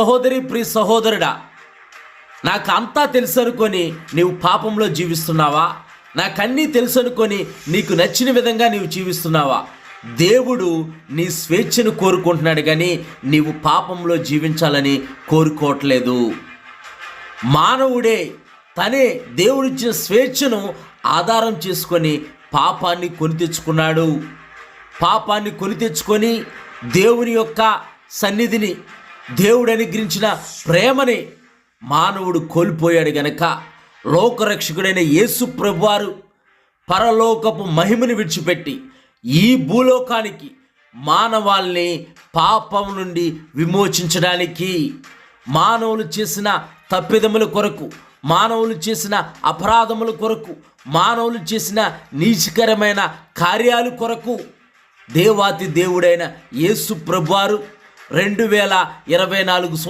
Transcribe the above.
సహోదరి, ప్రియ సహోదరుడా, నాకు అంతా తెలుసు అనుకొని నీవు పాపంలో జీవిస్తున్నావా? నాకన్నీ తెలుసు అనుకొని నీకు నచ్చిన విధంగా నీవు జీవిస్తున్నావా? దేవుడు నీ స్వేచ్ఛను కోరుకుంటున్నాడు, కానీ నీవు పాపంలో జీవించాలని కోరుకోవట్లేదు. మానవుడే తనే దేవుడిచ్చిన స్వేచ్ఛను ఆధారం చేసుకొని పాపాన్ని కొని తెచ్చుకున్నాడు. పాపాన్ని కొని తెచ్చుకొని దేవుని యొక్క సన్నిధిని, దేవుడు అనుగ్రహించిన ప్రేమని మానవుడు కోల్పోయాడు గనక లోకరక్షకుడైన యేసు ప్రభువారు పరలోకపు మహిమను విడిచిపెట్టి ఈ భూలోకానికి మానవాల్ని పాపం నుండి విమోచించడానికి, మానవులు చేసిన తప్పిదముల కొరకు, మానవులు చేసిన అపరాధముల కొరకు, మానవులు చేసిన నీచకరమైన కార్యాల కొరకు దేవాతి దేవుడైన యేసు ప్రభువారు 2024